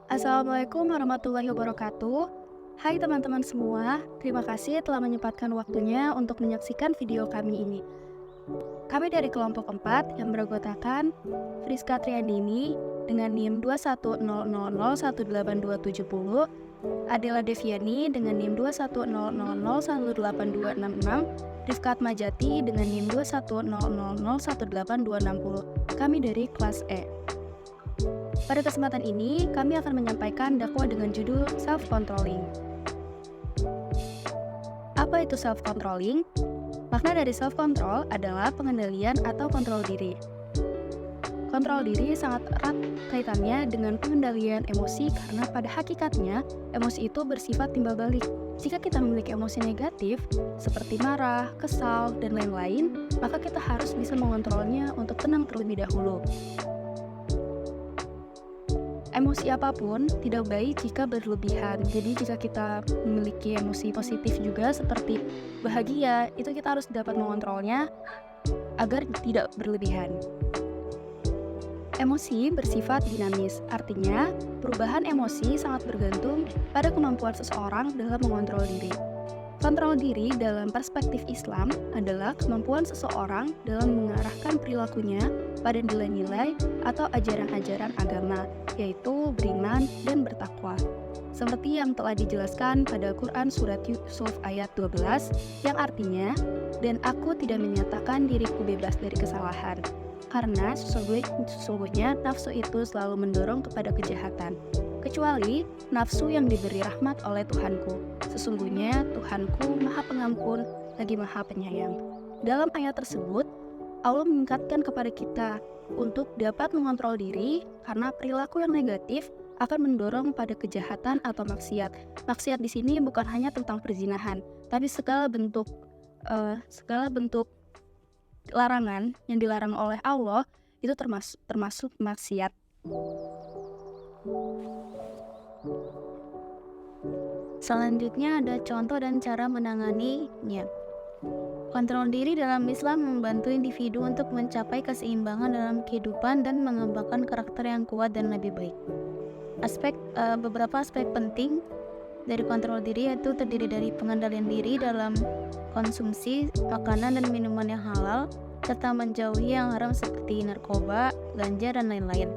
Assalamualaikum warahmatullahi wabarakatuh. Hai teman-teman semua, terima kasih telah menyempatkan waktunya untuk menyaksikan video kami ini. Kami dari kelompok 4 yang beranggotakan Friska Triandini dengan NIM 210001827, Adela Deviani dengan NIM 21000182666, Rifkat Majati dengan NIM 210001820. Kami dari kelas E. Pada kesempatan ini, kami akan menyampaikan dakwah dengan judul self-controlling. Apa itu self-controlling? Makna dari self-control adalah pengendalian atau kontrol diri. Kontrol diri sangat erat kaitannya dengan pengendalian emosi karena pada hakikatnya, emosi itu bersifat timbal balik. Jika kita memiliki emosi negatif, seperti marah, kesal, dan lain-lain, maka kita harus bisa mengontrolnya untuk tenang terlebih dahulu. Emosi apapun tidak baik jika berlebihan. Jadi jika kita memiliki emosi positif juga seperti bahagia, itu kita harus dapat mengontrolnya agar tidak berlebihan. Emosi bersifat dinamis, artinya perubahan emosi sangat bergantung pada kemampuan seseorang dalam mengontrol diri. Kontrol diri dalam perspektif Islam adalah kemampuan seseorang dalam mengarahkan perilakunya pada nilai-nilai atau ajaran-ajaran agama, yaitu beriman dan bertakwa. Seperti yang telah dijelaskan pada Quran Surat Yusuf ayat 12, yang artinya, "Dan aku tidak menyatakan diriku bebas dari kesalahan, karena sesungguhnya nafsu itu selalu mendorong kepada kejahatan, kecuali nafsu yang diberi rahmat oleh Tuhanku. Sesungguhnya Tuhanku Maha Pengampun lagi Maha Penyayang." Dalam ayat tersebut, Allah mengingatkan kepada kita untuk dapat mengontrol diri karena perilaku yang negatif akan mendorong pada kejahatan atau maksiat. Maksiat di sini bukan hanya tentang perzinahan, tapi segala bentuk larangan yang dilarang oleh Allah itu termasuk maksiat. Selanjutnya ada contoh dan cara menanganinya. Kontrol diri dalam Islam membantu individu untuk mencapai keseimbangan dalam kehidupan dan mengembangkan karakter yang kuat dan lebih baik. Beberapa aspek penting dari kontrol diri yaitu terdiri dari pengendalian diri dalam konsumsi makanan dan minuman yang halal, serta menjauhi yang haram seperti narkoba, ganja, dan lain-lain.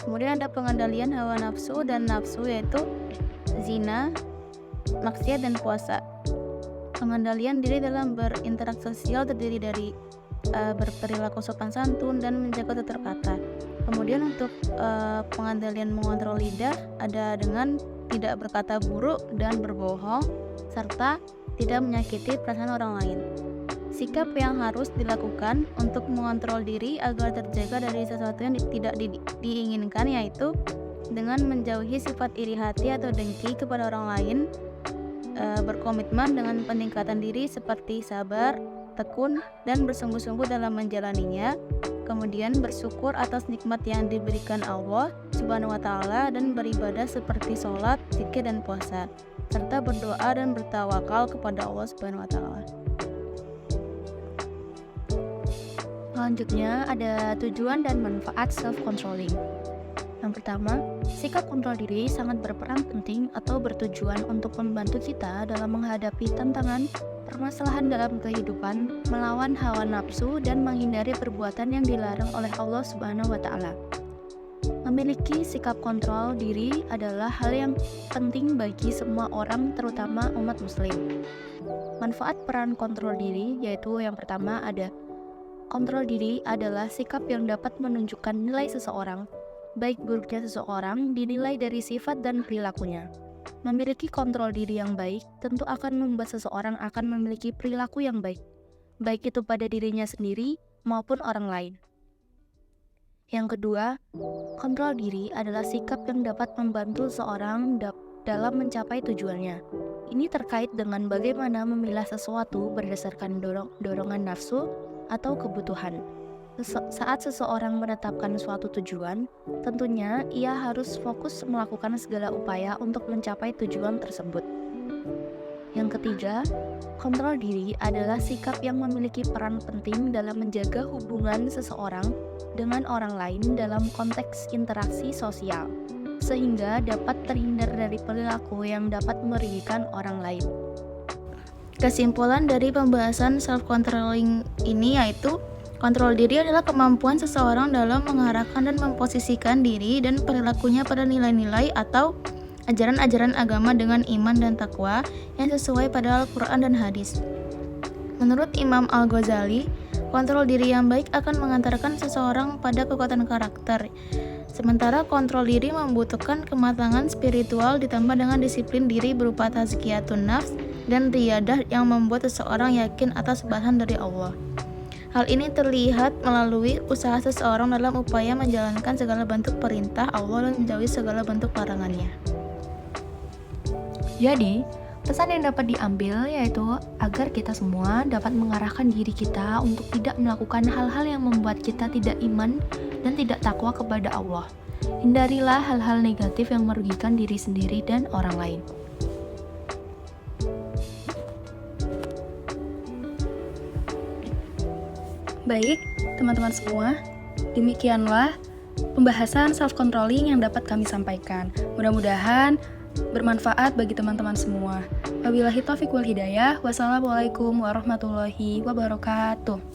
Kemudian ada pengendalian hawa nafsu dan nafsu yaitu zina, maksiat, dan puasa. Pengendalian diri dalam berinteraksi sosial terdiri dari berperilaku sopan santun dan menjaga tutur kata. Kemudian untuk pengendalian mengontrol lidah ada dengan tidak berkata buruk dan berbohong, serta tidak menyakiti perasaan orang lain. Sikap yang harus dilakukan untuk mengontrol diri agar terjaga dari sesuatu yang tidak diinginkan yaitu dengan menjauhi sifat iri hati atau dengki kepada orang lain, berkomitmen dengan peningkatan diri seperti sabar, tekun, dan bersungguh-sungguh dalam menjalaninya. Kemudian bersyukur atas nikmat yang diberikan Allah Subhanahu wa Ta'ala dan beribadah seperti sholat, zikir, dan puasa, serta berdoa dan bertawakal kepada Allah Subhanahu wa Ta'ala. Selanjutnya ada tujuan dan manfaat self-controlling. Yang pertama, sikap kontrol diri sangat berperan penting atau bertujuan untuk membantu kita dalam menghadapi tantangan, permasalahan dalam kehidupan, melawan hawa nafsu, dan menghindari perbuatan yang dilarang oleh Allah Subhanahu wa Ta'ala. Memiliki sikap kontrol diri adalah hal yang penting bagi semua orang, terutama umat muslim. Manfaat peran kontrol diri yaitu yang pertama ada kontrol diri adalah sikap yang dapat menunjukkan nilai seseorang. Baik buruknya seseorang dinilai dari sifat dan perilakunya. Memiliki kontrol diri yang baik tentu akan membuat seseorang akan memiliki perilaku yang baik, baik itu pada dirinya sendiri maupun orang lain. Yang kedua, kontrol diri adalah sikap yang dapat membantu seseorang dalam mencapai tujuannya. Ini terkait dengan bagaimana memilah sesuatu berdasarkan dorongan nafsu atau kebutuhan. Saat seseorang menetapkan suatu tujuan, tentunya ia harus fokus melakukan segala upaya untuk mencapai tujuan tersebut. Yang Yang ketiga, kontrol diri adalah sikap yang memiliki peran penting dalam menjaga hubungan seseorang dengan orang lain dalam konteks interaksi sosial, sehingga dapat terhindar dari perilaku yang dapat merugikan orang lain. Kesimpulan dari pembahasan self-controlling ini yaitu kontrol diri adalah kemampuan seseorang dalam mengarahkan dan memposisikan diri dan perilakunya pada nilai-nilai atau ajaran-ajaran agama dengan iman dan takwa yang sesuai pada Al-Quran dan hadis. Menurut Imam Al-Ghazali, kontrol diri yang baik akan mengantarkan seseorang pada kekuatan karakter. Sementara kontrol diri membutuhkan kematangan spiritual ditambah dengan disiplin diri berupa tazkiyatun nafs dan riyadah yang membuat seseorang yakin atas bahan dari Allah. Hal ini terlihat melalui usaha seseorang dalam upaya menjalankan segala bentuk perintah Allah dan menjauhi segala bentuk larangannya. Jadi, pesan yang dapat diambil yaitu agar kita semua dapat mengarahkan diri kita untuk tidak melakukan hal-hal yang membuat kita tidak iman dan tidak takwa kepada Allah. Hindarilah hal-hal negatif yang merugikan diri sendiri dan orang lain. Baik, teman-teman semua, demikianlah pembahasan self-controlling yang dapat kami sampaikan. Mudah-mudahan bermanfaat bagi teman-teman semua. Wabillahi taufiq wal hidayah. Wassalamualaikum warahmatullahi wabarakatuh.